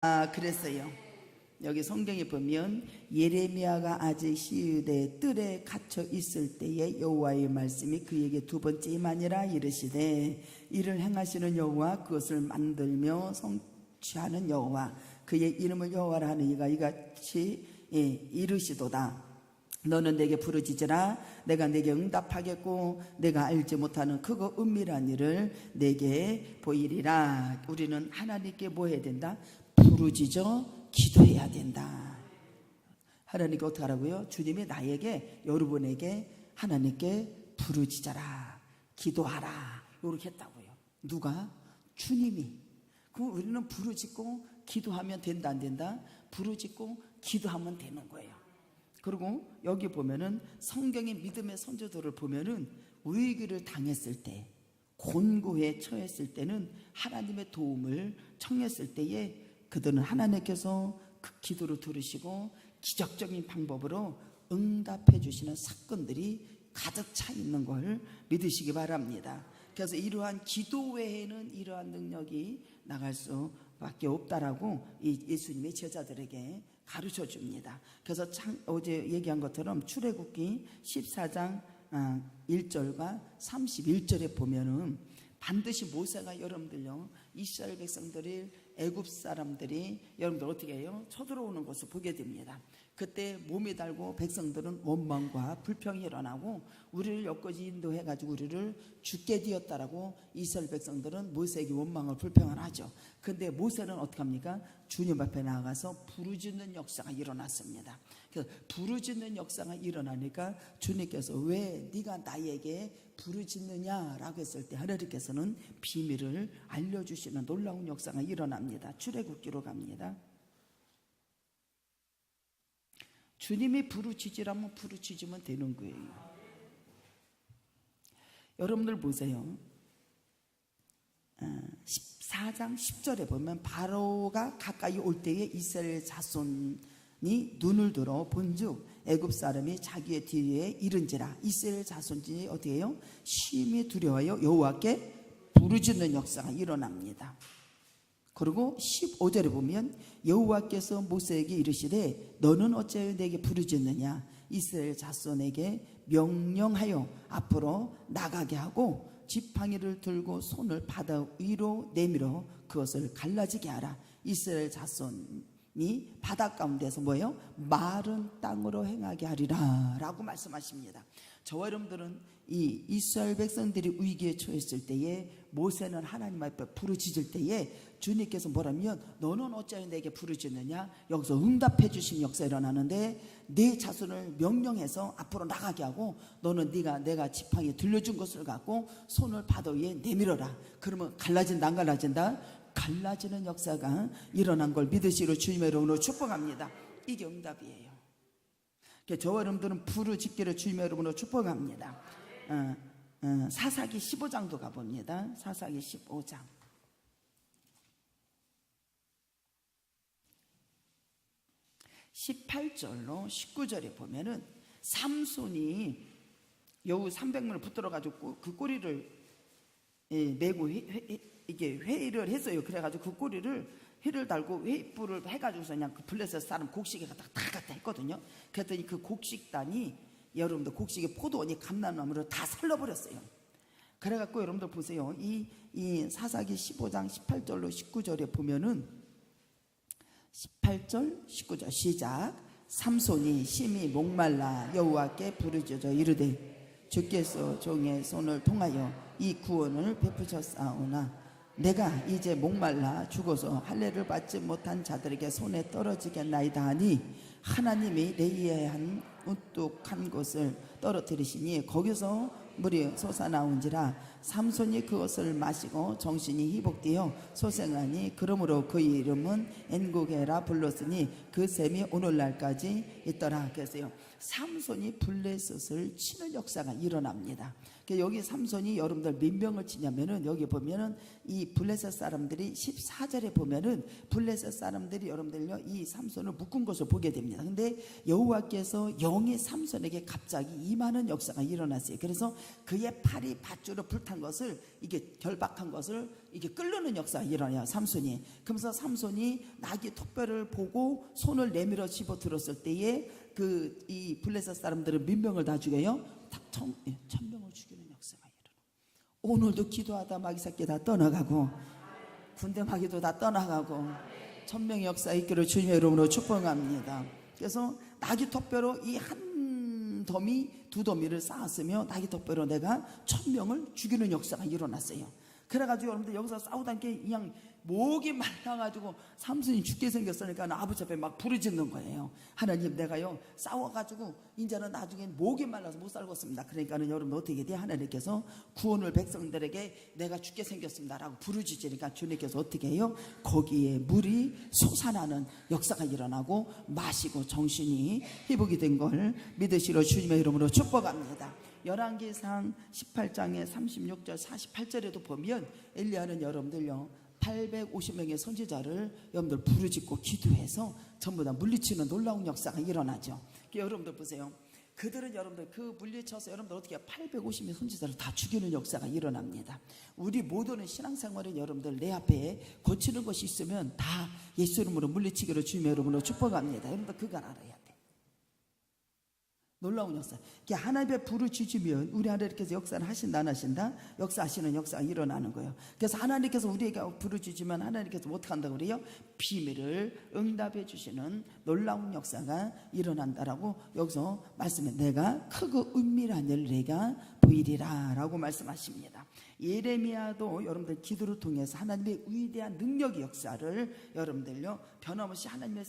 그랬어요. 여기 성경에 보면 예레미야가 아직 시유대 뜰에 갇혀 있을 때에 여호와의 말씀이 그에게 두 번째만이라 이르시되 이를 행하시는 여호와 그것을 만들며 성취하는 여호와 그의 이름을 여호와라 하는 이가 이같이 이르시도다. 너는 내게 부르짖으라 내가 내게 응답하겠고 내가 알지 못하는 크고 은밀한 일을 내게 보이리라. 우리는 하나님께 뭐 해야 된다? 부르짖어 기도해야 된다. 하나님께 어떻게 하라고요? 주님이 나에게 여러분에게 하나님께 부르짖어라 기도하라 이렇게 했다고요. 누가? 주님이. 그럼 우리는 부르짖고 기도하면 된다 안 된다? 부르짖고 기도하면 되는 거예요. 그리고 여기 보면은 성경의 믿음의 선조들을 보면은 위기를 당했을 때 곤고에 처했을 때는 하나님의 도움을 청했을 때에 그들은 하나님께서 그 기도를 들으시고 기적적인 방법으로 응답해 주시는 사건들이 가득 차 있는 걸 믿으시기 바랍니다. 그래서 이러한 기도 외에는 이러한 능력이 나갈 수밖에 없다라고 예수님의 제자들에게 가르쳐 줍니다. 그래서 어제 얘기한 것처럼 출애굽기 14장 1절과 31절에 보면은 반드시 모세가 여러분들요 이스라엘 백성들이 애굽 사람들이 여러분들 어떻게 해요? 쳐들어오는 것을 보게 됩니다. 그때 몸이 달고 백성들은 원망과 불평이 일어나고 우리를 여기까지 인도해가지고 우리를 죽게 되었다라고 이스라엘 백성들은 모세에게 원망을 불평을 하죠. 근데 모세는 어떻게 합니까? 주님 앞에 나아가서 부르짖는 역사가 일어났습니다. 그래서 부르짖는 역사가 일어나니까 주님께서 왜 네가 나에게 부르짖느냐라고 했을 때 하나님께서는 비밀을 알려주시는 놀라운 역사가 일어납니다. 출애굽기로 갑니다. 주님이 부르짖으라면 부르짖으면 되는 거예요. 여러분들 보세요. 14장 10절에 보면 바로가 가까이 올 때에 이스라엘 자손이 눈을 들어 본즉 애굽 사람이 자기의 뒤에 이른지라. 이스라엘 자손이 어떻게 해요? 심히 두려워하여 여호와께 부르짖는 역사가 일어납니다. 그리고 15절에 보면 여호와께서 모세에게 이르시되 너는 어찌하여 내게 부르짖느냐. 이스라엘 자손에게 명령하여 앞으로 나가게 하고 지팡이를 들고 손을 바다 위로 내밀어 그것을 갈라지게 하라. 이스라엘 자손이 바다 가운데서 뭐예요? 마른 땅으로 행하게 하리라 라고 말씀하십니다. 저와 여러분들은 이 이스라엘 백성들이 위기에 처했을 때에 모세는 하나님 앞에 부르짖을 때에 주님께서 뭐라면 너는 어찌하여 내게 부르짖느냐. 여기서 응답해 주신 역사 일어나는데 네 자손을 명령해서 앞으로 나가게 하고 너는 내가 지팡이 들려준 것을 갖고 손을 바다 위에 내밀어라. 그러면 갈라진다 안 갈라진다? 갈라지는 역사가 일어난 걸 믿으시기로 주님의 이름으로 축복합니다. 이게 응답이에요. 저와 여러분들은 부르짖기를 주님의 이름으로 축복합니다. 사사기 15장도 가봅니다. 사사기 15장 18절로 19절에 보면은 삼손이 여우 300문을 붙들어가지고 그 꼬리를 메고 이게 회의를 했어요. 그래가지고 그 꼬리를 휘를 달고 회불을 해가지고서 그냥 그 블레셋 사람 곡식에 갖다 했거든요. 그랬더니 그 곡식단이 여러분들 곡식에 포도원이 감람나무를 다 살려버렸어요. 그래갖고 여러분들 보세요. 이 사사기 15장 18절로 19절에 보면은 18절 19절 시작. 삼손이 심히 목말라 여호와께 부르짖어 이르되 주께서 종의 손을 통하여 이 구원을 베푸셨사오나 내가 이제 목말라 죽어서 할례를 받지 못한 자들에게 손에 떨어지겠나이다 하니 하나님이 레위한 우뚝한 곳을 떨어뜨리시니 거기서 물이 솟아나온지라. 삼손이 그것을 마시고 정신이 희복되어 소생하니 그러므로 그의 이름은 엔고게라 불렀으니 그 셈이 오늘날까지 있더라. 그래서요 삼손이 블레셋을 치는 역사가 일어납니다. 여기 삼손이 여러분들 몇 명을 치냐면은 여기 보면은 이 블레셋 사람들이 14절에 보면은 블레셋 사람들이 여러분들요 이 삼손을 묶은 것을 보게 됩니다. 근데 여호와께서 영이 삼손에게 갑자기 임하는 역사가 일어났어요. 그래서 그의 팔이 밧줄로 불타 잘못한 것을 이게 결박한 것을 이게 끌려는 역사가 일어나요. 삼손이. 그러면서 삼손이 나귀 턱뼈를 보고 손을 내밀어 집어 들었을 때에 이 블레셋 사람들은 몇 명을 다 죽여요? 1000명을 죽이는 역사가 일어나. 오늘도 기도하다 마귀 새끼 다 떠나가고 군대 마귀도 다 떠나가고 1000명의 역사 있기를 주님의 이름으로 축복합니다. 그래서 나귀 턱뼈로 이 한 더미 두 더미를 쌓았으며 나귀 턱뼈로 내가 1000명을 죽이는 역사가 일어났어요. 그래가지고 여러분들 여기서 싸우던 게 그냥 목이 말라가지고 삼손이 죽게 생겼으니까 아버지 앞에 막 부르짖는 거예요. 하나님, 내가요 싸워가지고 이제는 나중에 목이 말라서 못 살겠습니다. 그러니까는 여러분 어떻게 돼? 하나님께서 구원을 백성들에게 내가 죽게 생겼습니다 라고 부르짖으니까 주님께서 어떻게 해요? 거기에 물이 솟아나는 역사가 일어나고 마시고 정신이 회복이 된 걸 믿으시러 주님의 이름으로 축복합니다. 열왕기상 18장의 36절 48절에도 보면 엘리야는 여러분들요 850명의 선지자를 여러분들 부르짖고 기도해서 전부 다 물리치는 놀라운 역사가 일어나죠. 여러분들 보세요. 그들은 여러분들 그 물리쳐서 여러분들 어떻게 850명 선지자를 다 죽이는 역사가 일어납니다. 우리 모두는 신앙생활에 여러분들 내 앞에 고치는 것이 있으면 다 예수 이름으로 물리치기로 주님의 이름으로 축복합니다. 여러분들 그걸 알아야 돼. 놀라운 역사. 하나님의 불을 주시면 우리 하나님께서 역사를 하신다 안 하신다? 역사하시는 역사가 일어나는 거예요. 그래서 하나님께서 우리에게 불을 주시면 하나님께서 어떻게 한다고 그래요? 비밀을 응답해 주시는 놀라운 역사가 일어난다라고 여기서 말씀해. 내가 크고 은밀한 일을 내가 보이리라 라고 말씀하십니다. 예레미야도 여러분들 기도를 통해서 하나님의 위대한 능력의 역사를 여러분들요 변함없이 하나님의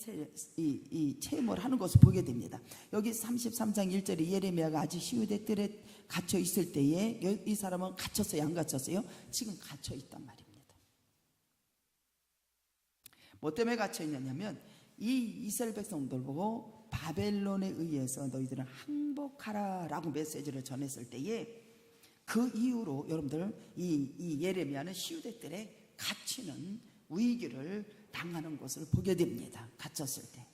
이 체험을 하는 것을 보게 됩니다. 여기 33장 1절에 예레미야가 아직 시우대 뜰에 갇혀 있을 때에 이 사람은 갇혔어요 안 갇혔어요? 지금 갇혀 있단 말입니다. 뭐 때문에 갇혀 있냐면 이 이스라엘 백성들 보고 바벨론에 의해서 너희들은 항복하라 라고 메시지를 전했을 때에 그 이후로 여러분들 이 예레미야는 시우대 뜰에 갇히는 위기를 당하는 것을 보게 됩니다. 갇혔을 때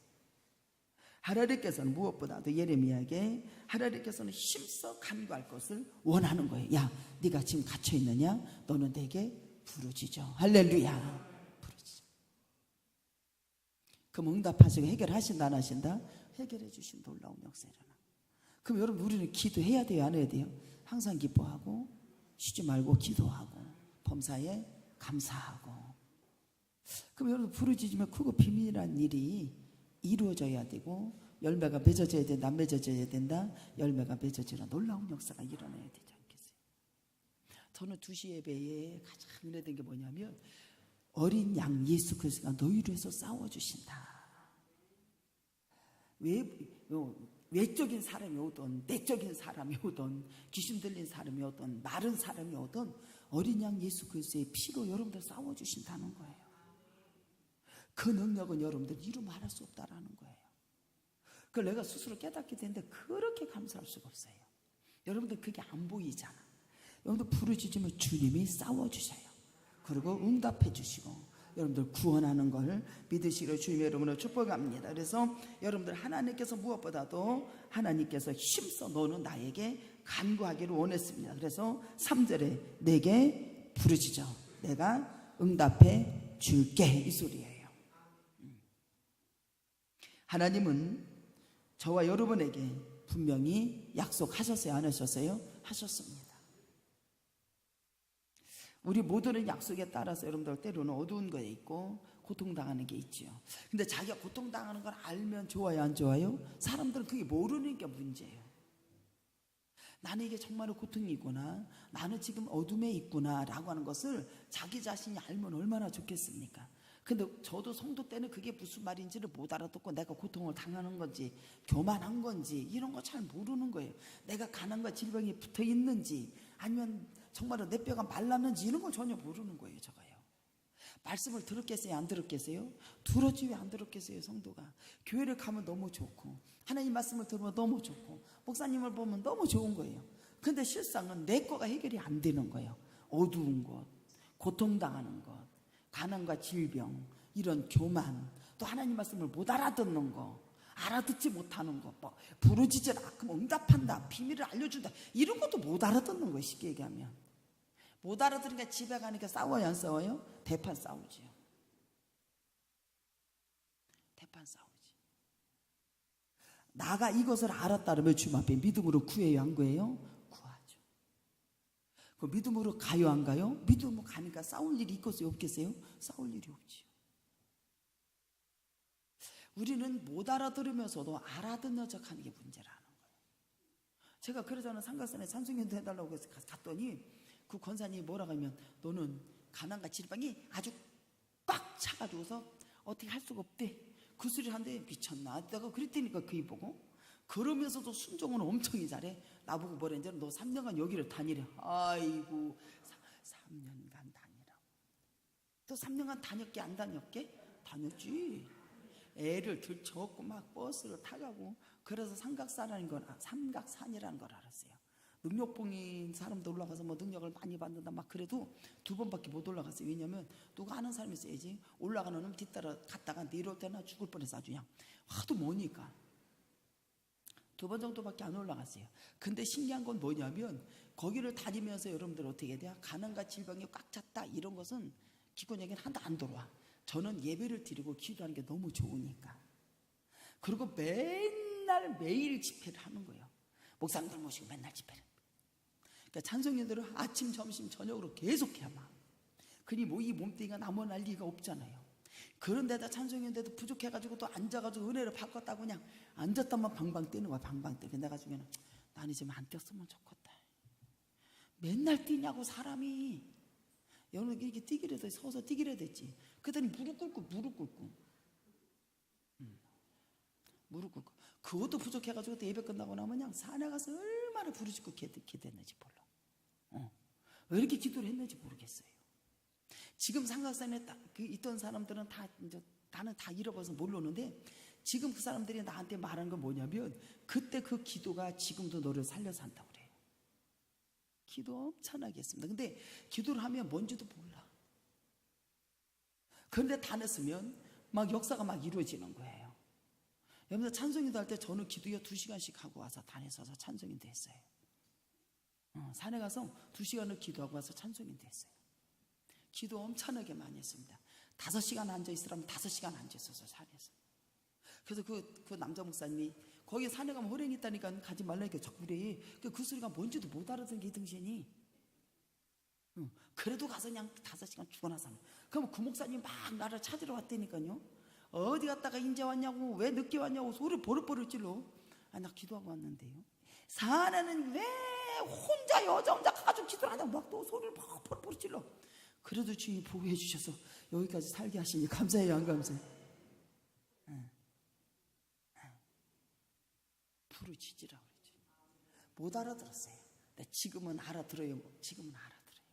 하나님께서는 무엇보다도 예레미야에게 하나님께서는 힘써 간구할 것을 원하는 거예요. 야, 네가 지금 갇혀 있느냐? 너는 내게 부르짖어. 할렐루야. 부르짖어. 그럼 응답하시고 해결하신다 안 하신다? 해결해 주신 놀라운 역사 일어나. 그럼 여러분 우리는 기도해야 돼요 안 해야 돼요? 항상 기뻐하고 쉬지 말고 기도하고 범사에 감사하고. 그럼 여러분 부르짖으면 크고 비밀한 일이 이루어져야 되고 열매가 맺어져야 된다. 안 맺어져야 된다. 열매가 맺어지는 놀라운 역사가 일어나야 되지 않겠어요? 저는 2시 예배에 가장 은혜된 게 뭐냐면 어린 양 예수 그리스도가 너희를 위해서 싸워주신다. 외적인 사람이 오든 내적인 사람이 오든 귀신 들린 사람이 오든 마른 사람이 오든 어린 양 예수 그리스도의 피로 여러분들 싸워주신다는 거예요. 그 능력은 여러분들 이루 말할 수 없다라는 거예요. 그걸 내가 스스로 깨닫게 되는데 그렇게 감사할 수가 없어요. 여러분들 그게 안 보이잖아. 여러분들 부르짖으면 주님이 싸워주셔요. 그리고 응답해 주시고 여러분들 구원하는 걸 믿으시기를 주님의 이름으로 축복합니다. 그래서 여러분들 하나님께서 무엇보다도 하나님께서 힘써 너는 나에게 간구하기를 원했습니다. 그래서 3절에 내게 부르짖어 내가 응답해 줄게 이 소리예요. 하나님은 저와 여러분에게 분명히 약속하셨어요 안 하셨어요? 하셨습니다. 우리 모두는 약속에 따라서 여러분들 때로는 어두운 거에 있고 고통당하는 게 있죠. 근데 자기가 고통당하는 걸 알면 좋아요 안 좋아요? 사람들은 그게 모르는 게 문제예요. 나는 이게 정말 고통이구나, 나는 지금 어둠에 있구나 라고 하는 것을 자기 자신이 알면 얼마나 좋겠습니까? 근데 저도 성도 때는 그게 무슨 말인지를 못 알아듣고 내가 고통을 당하는 건지 교만한 건지 이런 거 잘 모르는 거예요. 내가 가난과 질병이 붙어 있는지 아니면 정말로 내 뼈가 말랐는지 이런 걸 전혀 모르는 거예요. 저가요. 말씀을 들었겠어요 안 들었겠어요? 들었지 왜 안 들었겠어요? 성도가 교회를 가면 너무 좋고 하나님 말씀을 들으면 너무 좋고 목사님을 보면 너무 좋은 거예요. 근데 실상은 내 거가 해결이 안 되는 거예요. 어두운 것, 고통당하는 것, 가난과 질병, 이런 교만, 또 하나님 말씀을 못 알아듣는 거, 알아듣지 못하는 거, 뭐 부르짖으라 그럼 응답한다, 비밀을 알려준다, 이런 것도 못 알아듣는 거예요. 쉽게 얘기하면 못 알아들으니까 집에 가니까 싸워요, 안 싸워요? 대판 싸우지요. 대판 싸우지. 나가 이것을 알았다 그러면 주님 앞에 믿음으로 구해요, 안 구해요? 구하죠. 그 믿음으로 가요, 안 가요? 믿음으로 가니까 싸울 일이 있겠어요, 없겠어요? 싸울 일이 없지요. 우리는 못 알아들으면서도 알아듣는 척하는 게 문제라는 거예요. 제가 그러잖아요. 삼각산에 찬송연도 해달라고 해서 갔더니 그 권사님이 뭐라고 하면 너는 가난과 질병이 아주 꽉 차가지고서 어떻게 할 수가 없대. 그 소리를 한데 미쳤나? 내가 그랬다니까 그이 보고. 그러면서도 순종은 엄청 잘해. 나보고 뭐랬는지 너 3년간 여기를 다니래. 아이고 3년간 다니라고. 또 3년간 다녔게 안 다녔게? 다녔지. 애를 들쳐갖고 막 버스를 타가고. 그래서 삼각산이라는 걸 알았어요. 능력봉인 사람도 올라가서 뭐 능력을 많이 받는다 막 그래도 2번밖에 못 올라갔어요. 왜냐면 누가 아는 사람이 있어야지. 올라가는 놈 뒤따라 갔다가 내려올 때나 죽을 뻔해서 아주 그냥 하도 머니까 2번 정도밖에 안 올라갔어요. 근데 신기한 건 뭐냐면 거기를 다니면서 여러분들 어떻게 해야 돼요? 가난과 질병이 꽉 찼다 이런 것은 기본적인 하나도 안 들어와. 저는 예배를 드리고 기도하는 게 너무 좋으니까. 그리고 매일 집회를 하는 거예요. 목사님들 모시고 맨날 집회를. 그러니까 찬송인들은 아침, 점심, 저녁으로 계속해야만. 그니 뭐 이 몸뚱이가 남아날 리가 없잖아요. 그런데다 찬송인데도 부족해가지고 또 앉아가지고 은혜를 바꿨다고 그냥 앉았다만 방방 뛰는 거야. 방방 뛰고. 내가 중에는 나는 지금 안 뛰었으면 좋겠다. 맨날 뛰냐고 사람이. 여러분 이렇게 뛰기라도 서서 뛰기라도 했지. 그랬더니 무릎 꿇고 그것도 부족해가지고 또 예배 끝나고 나면 그냥 산에 가서 얼마나 부르짖고 기도했는지 몰라. 왜 이렇게 기도를 했는지 모르겠어요. 지금 삼각산에 있던 사람들은 다 이제 나는 다 잃어버려서 모르는데 지금 그 사람들이 나한테 말하는 건 뭐냐면 그때 그 기도가 지금도 너를 살려서 한다고 그래요. 기도 엄청나게 했습니다. 근데 기도를 하면 뭔지도 몰라. 그런데 다녔으면 막 역사가 막 이루어지는 거예요. 여러분들 찬송인도 할 때 저는 기도에 2시간씩 하고 와서 다녔어서 찬송인도 했어요. 산에 가서 2시간을 기도하고 와서 찬송인도 했어요. 기도 엄청나게 많이 했습니다. 5시간 앉아있으라면 5시간 앉아있어서 산에서. 그래서 그 남자 목사님이 거기 산에 가면 호랭이 있다니까 가지 말라니까 자꾸 그래. 그 소리가 뭔지도 못 알아듣는 게 이 등신이. 그래도 가서 그냥 5시간 죽어나서. 그럼 그 목사님이 막 나를 찾으러 왔다니까요. 어디 갔다가 인제 왔냐고, 왜 늦게 왔냐고 소리 버릇버릇 찔러. 나 기도하고 왔는데요. 산에는 왜 여자 혼자 가가지고 기도를 하냐고 막 또 소리를 막 버릇버릇 찔러. 그래도 주님이 보호해 주셔서 여기까지 살게 하시니 감사해요, 안 감사해요? 부르짖으라고 그러지. 못 알아들었어요. 근데 지금은 알아들어요. 지금은 알아들어요.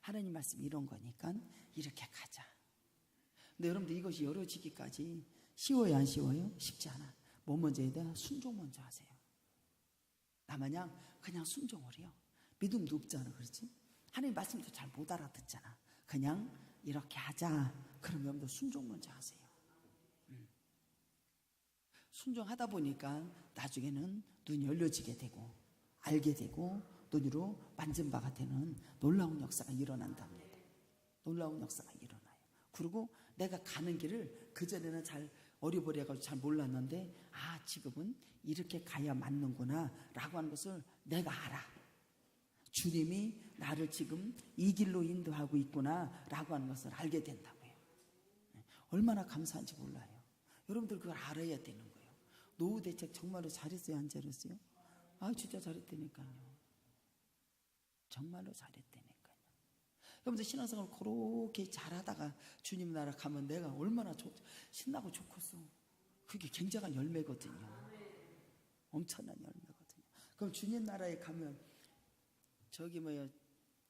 하나님 말씀이 이런 거니까 이렇게 가자. 근데 여러분들 이것이 열어지기까지 쉬워요, 안 쉬워요? 쉽지 않아. 뭐 먼저 해야 돼? 순종 먼저 하세요. 나마냥 그냥 순종을 해요. 믿음도 없잖아, 그렇지? 하나님 말씀도 잘 못 알아듣잖아. 그냥 이렇게 하자. 그럼 여러분들 순종 먼저 하세요. 순종하다 보니까 나중에는 눈이 열려지게 되고 알게 되고 눈으로 만진 바가 되는 놀라운 역사가 일어난답니다. 놀라운 역사가 일어나요. 그리고 내가 가는 길을 그전에는 잘 어리버리해가지고 잘 몰랐는데 지금은 이렇게 가야 맞는구나 라고 하는 것을 내가 알아. 주님이 나를 지금 이 길로 인도하고 있구나 라고 하는 것을 알게 된다고요. 얼마나 감사한지 몰라요. 여러분들 그걸 알아야 되는 거예요. 노후 대책 정말로 잘했어요, 안 잘했어요? 진짜 잘했다니까요. 정말로 잘했다니까요. 여러분들 신앙생활 그렇게 잘하다가 주님 나라 가면 내가 얼마나 신나고 좋겠어. 그게 굉장한 열매거든요. 엄청난 열매거든요. 그럼 주님 나라에 가면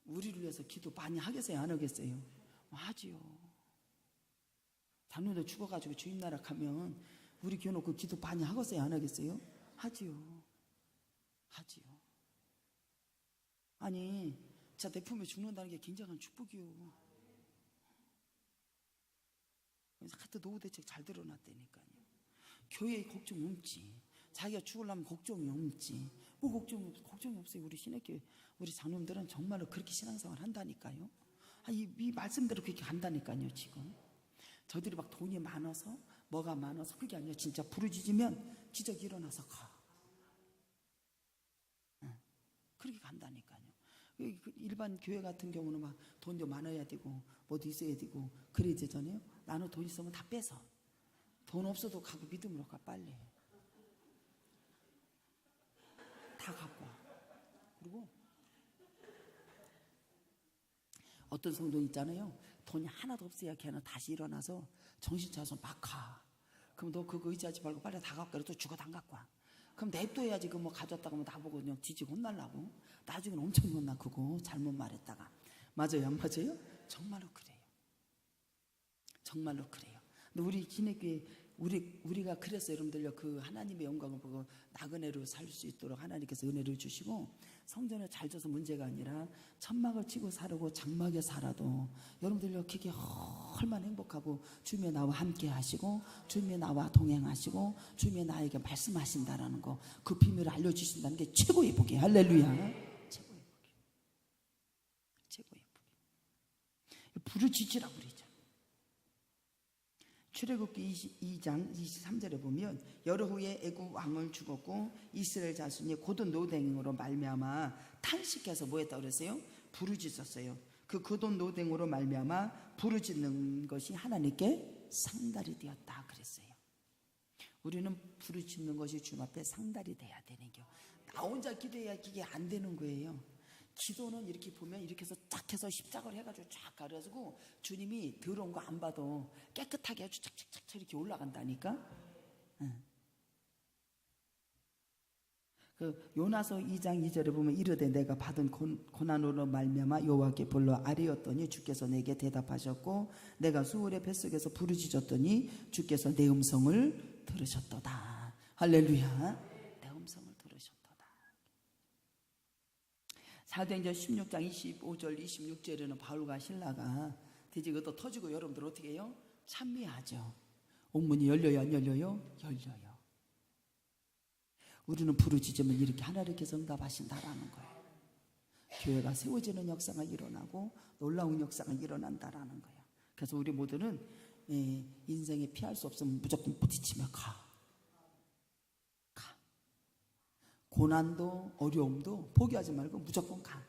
우리를 위해서 기도 많이 하겠어요, 안 하겠어요? 하지요. 당뇨도 죽어가지고 주님 나라 가면 우리 교놓고 기도 많이 하겠어요, 안 하겠어요? 하지요. 아니, 내 품에 죽는다는 게 굉장한 축복이요. 그래서 하여튼 노후 대책 잘 드러났다니까요. 교회에 걱정 없지. 자기가 죽으려면 걱정이 없지. 뭐 걱정이 없어요. 우리 신학교회 우리 장로님들은 정말로 그렇게 신앙생활 한다니까요. 이 말씀대로 그렇게 간다니까요. 지금 저들이 막 돈이 많아서 뭐가 많아서 그게 아니라 진짜 부르짖으면 기적이 일어나서 가. 그렇게 간다니까요. 일반 교회 같은 경우는 막 돈도 많아야 되고 뭐도 있어야 되고 그래야 되잖아요. 나는 돈 있으면 다 뺏어. 돈 없어도 가고 믿음으로 가. 빨리 다 갖고 와. 그리고 어떤 성도 있잖아요. 돈이 하나도 없어야 걔는 다시 일어나서 정신 차려서 막 가. 그럼 너 그거 의지하지 말고 빨리 다 갖고 와. 또 죽어도 안 갖고 와. 그럼 냅둬야지. 그 뭐 가져왔다고 하면 나보고 그냥 뒤지고 혼날라고. 나중에는 엄청 혼나. 그거 잘못 말했다가. 맞아요 안 맞아요? 정말로 그래요. 정말로 그래요. 근데 우리 기내교회 우리가 그래서 여러분들요 그 하나님의 영광을 보고 나그네로 살 수 있도록 하나님께서 은혜를 주시고 성전을 잘 져서 문제가 아니라 천막을 치고 살고 장막에 살아도 여러분들요 그게 얼마나 행복하고 주님의 나와 함께 하시고 주님의 나와 동행하시고 주님의 나에게 말씀하신다라는 거 그 비밀을 알려주신다는 게 최고의 복이. 할렐루야. 최고의 복이. 최고의 복이. 부르짖으라고 그러죠. 출애굽기 22장 23절에 보면 여러 후에 애굽 왕을 죽었고 이스라엘 자손이 고든 노댕으로 말미암아 탄식해서 뭐했다고 그랬어요? 부르짖었어요. 그 고든 노댕으로 말미암아 부르짖는 것이 하나님께 상달이 되었다 그랬어요. 우리는 부르짖는 것이 주님 앞에 상달이 돼야 되는 겨. 나 혼자 기도해야 이게 안 되는 거예요. 기도는 이렇게 보면 이렇게 해서 쫙 해서 십자가를 해가지고 쫙 가려가지고 주님이 더러운 거 안 봐도 깨끗하게 아주 착착착 이렇게 올라간다니까. 그 요나서 2장 2절에 보면 이르되 내가 받은 고난으로 말미암아 여호와께 불러 아뢰었더니 주께서 내게 대답하셨고 내가 수월의 뱃속에서 부르짖었더니 주께서 내 음성을 들으셨도다. 할렐루야. 내 음성을 들으셨도다. 사도행전 16장 25절 26절에는 바울과 신라가 대지 그것도 터지고 여러분들 어떻게 해요? 찬미하죠. 옥문이 열려요 안 열려요? 열려요. 우리는 부르짖으면 이렇게 하나님께서 응답하신다라는 거예요. 교회가 세워지는 역사가 일어나고 놀라운 역사가 일어난다라는 거예요. 그래서 우리 모두는 인생에 피할 수 없으면 무조건 부딪히며 가. 고난도 어려움도 포기하지 말고 무조건 가.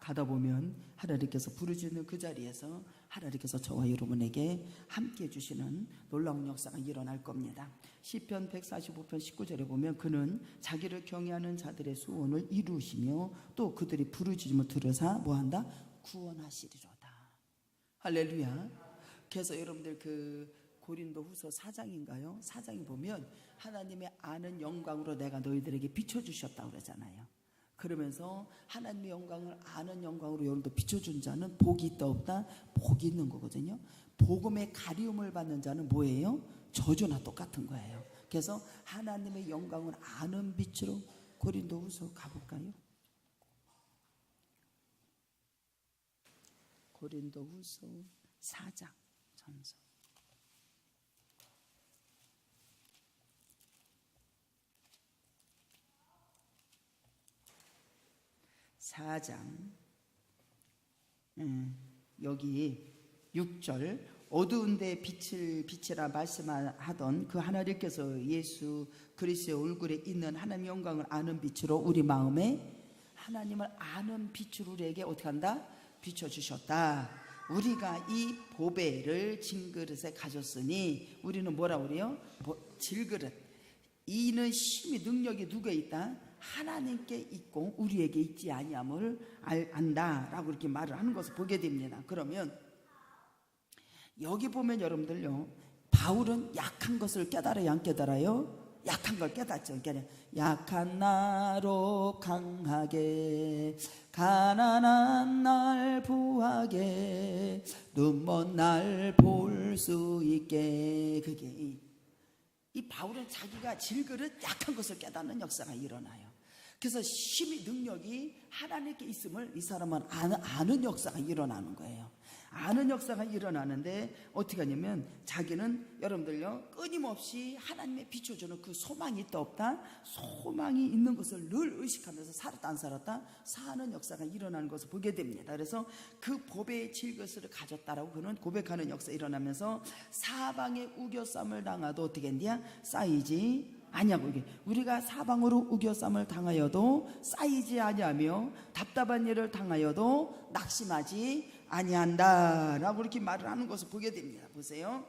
가다 보면 하나님께서 부르짖는 그 자리에서 하나님께서 저와 여러분에게 함께 해주시는 놀라운 역사가 일어날 겁니다. 시편 145편 19절에 보면 그는 자기를 경외하는 자들의 소원을 이루시며 또 그들이 부르짖음을 들으사 뭐한다? 구원하시리로다. 할렐루야. 그래서 여러분들 그 고린도 후서 4장인가요? 4장에 보면 하나님의 아는 영광으로 내가 너희들에게 비춰주셨다고 그러잖아요. 그러면서 하나님의 영광을 아는 영광으로 여러분도 비춰준 자는 복이 있다 없다? 복이 있는 거거든요. 복음의 가리움을 받는 자는 뭐예요? 저주나 똑같은 거예요. 그래서 하나님의 영광을 아는 빛으로 고린도 후서 가볼까요? 고린도 후서 4장 전서 4장 여기 6절 어두운 데 빛이라 말씀하던 그 하나님께서 예수 그리스도의 얼굴에 있는 하나님의 영광을 아는 빛으로 우리 마음에 하나님을 아는 빛으로 우리에게 어떻게 한다? 비춰주셨다. 우리가 이 보배를 진그릇에 가졌으니 우리는 뭐라 그래요? 질그릇. 이는 힘이 능력이 누구에 있다? 하나님께 있고 우리에게 있지 아니함을 안다라고 이렇게 말을 하는 것을 보게 됩니다. 그러면 여기 보면 여러분들요 바울은 약한 것을 깨달아요 안 깨달아요? 약한 걸 깨닫죠. 그러니까 약한 나로 강하게 가난한 날 부하게 눈먼 날 볼 수 있게. 그게 이 바울은 자기가 질그릇 약한 것을 깨닫는 역사가 일어나요. 그래서 힘이 능력이 하나님께 있음을 이 사람은 아는 역사가 일어나는 거예요. 아는 역사가 일어나는데 어떻게 하냐면 자기는 여러분들요 끊임없이 하나님의 비춰주는 그 소망이 있다 없다, 소망이 있는 것을 늘 의식하면서 살았다 안 살았다 사는 역사가 일어나는 것을 보게 됩니다. 그래서 그 법의 질것을 가졌다라고 그는 고백하는 역사 일어나면서 사방에 우겨쌈을 당하도 어떻게 했냐? 쌓이지 아니하고, 이게 우리가 사방으로 우겨쌈을 당하여도 쌓이지 아니하며 답답한 일을 당하여도 낙심하지 아니한다라고 이렇게 말을 하는 것을 보게 됩니다. 보세요.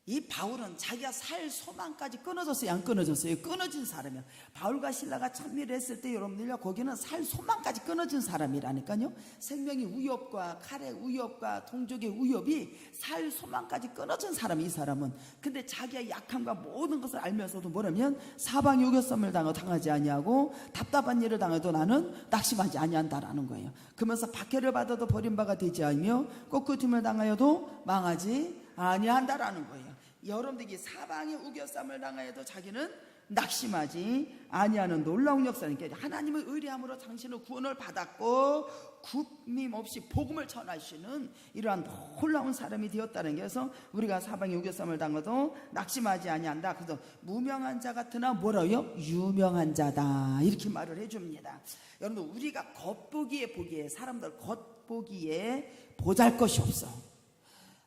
이 바울은 자기가 살 소망까지 끊어졌어요, 안 끊어졌어요? 끊어진 사람이야. 바울과 실라가 참미했을 때 여러분들요 거기는 살 소망까지 끊어진 사람이라니까요. 생명의 위협과 칼의 위협과 동족의 위협이 살 소망까지 끊어진 사람이 이 사람은. 근데 자기의 약함과 모든 것을 알면서도 뭐라면 사방에 우겨쌈을 당하지 아니하고 답답한 일을 당해도 나는 낙심하지 아니한다라는 거예요. 그러면서 박해를 받아도 버림바가 되지 않으며 꺾으심을 당하여도 망하지 아니한다라는 거예요. 여러분들이 사방에 우겨쌈을 당하여도 자기는 낙심하지 아니하는 놀라운 역사니까 하나님의 의리함으로 당신은 구원을 받았고 굽힘없이 복음을 전하시는 이러한 놀라운 사람이 되었다는 게, 그래서 우리가 사방에 우겨쌈을 당해도 낙심하지 아니한다. 그래서 무명한 자 같으나 뭐라고요? 유명한 자다 이렇게 말을 해줍니다. 여러분 우리가 겉보기에 사람들 겉보기에 보잘것이 없어.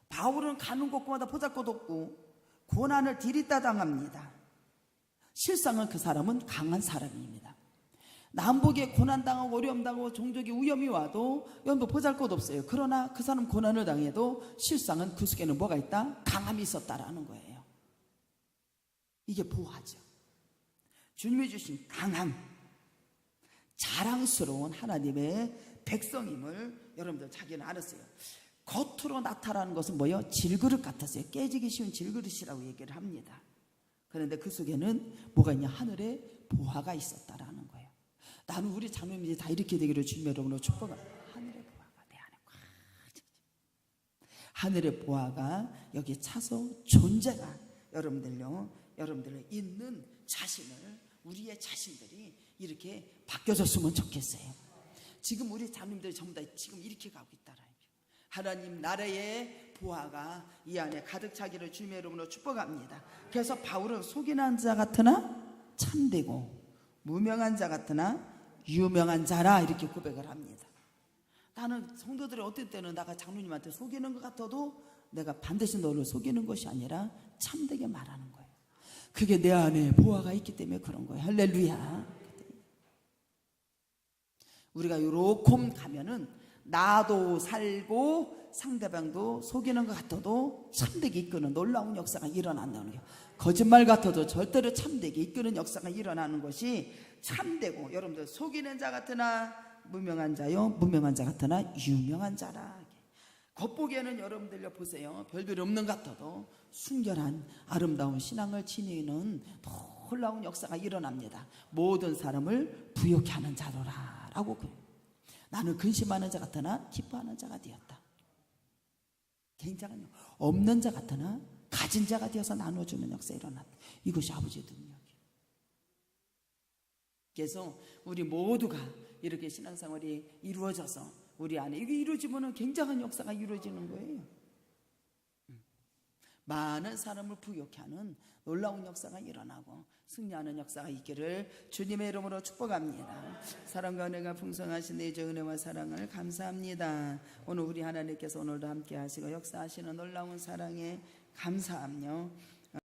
바울은 가는 곳마다 보잘것 없고 고난을 디리다 당합니다. 실상은 그 사람은 강한 사람입니다. 남보기에 고난당하고 어려움당하고 종족의 위험이 와도 여러분도 보잘것 없어요. 그러나 그 사람 고난을 당해도 실상은 그 속에는 뭐가 있다? 강함이 있었다라는 거예요. 이게 보화죠. 주님이 주신 강함, 자랑스러운 하나님의 백성임을 여러분들 자기는 알았어요. 겉으로 나타나는 것은 뭐예요? 질그릇 같았어요. 깨지기 쉬운 질그릇이라고 얘기를 합니다. 그런데 그 속에는 뭐가 있냐? 하늘의 보화가 있었다라는 거예요. 나는 우리 장로님들이 다 이렇게 되기를 주님의 이름으로 축복합니다. 하늘의 보화가 내 안에 꽉 차죠. 하늘의 보화가 여기 차서 존재가 여러분들의 있는 자신을, 우리의 자신들이 이렇게 바뀌어졌으면 좋겠어요. 지금 우리 장로님들이 전부 다 지금 이렇게 가고 있다라. 하나님 나라의 보화가 이 안에 가득 차기를 주님의 이름으로 축복합니다. 그래서 바울은 속이는 자 같으나 참되고 무명한 자 같으나 유명한 자라 이렇게 고백을 합니다. 나는 성도들이 어떨 때는 내가 장로님한테 속이는 것 같아도 내가 반드시 너를 속이는 것이 아니라 참되게 말하는 거예요. 그게 내 안에 보화가 있기 때문에 그런 거예요. 할렐루야. 우리가 요렇게 가면은 나도 살고 상대방도 속이는 것 같아도 참되게 이끄는 놀라운 역사가 일어난다는 거예요. 거짓말 같아도 절대로 참되게 이끄는 역사가 일어나는 것이 참되고, 여러분들 속이는 자 같으나 무명한 자요, 무명한 자 같으나 유명한 자라. 겉보기에는 여러분들 보세요. 별별 없는 것 같아도 순결한 아름다운 신앙을 지니는 놀라운 역사가 일어납니다. 모든 사람을 부욕케 하는 자로라 라고 그래요. 나는 근심하는 자 같으나 기뻐하는 자가 되었다. 굉장한 없는 자 같으나 가진 자가 되어서 나눠주는 역사 일어났다. 이것이 아버지의 능력이에요. 그래서 우리 모두가 이렇게 신앙생활이 이루어져서 우리 안에 이게 이루어지면 굉장한 역사가 이루어지는 거예요. 많은 사람을 부욕케 하는 놀라운 역사가 일어나고 승리하는 역사가 있기를 주님의 이름으로 축복합니다. 사랑과 은혜가 풍성하신 내 주 은혜와 사랑을 감사합니다. 오늘 우리 하나님께서 오늘도 함께 하시고 역사하시는 놀라운 사랑에 감사하며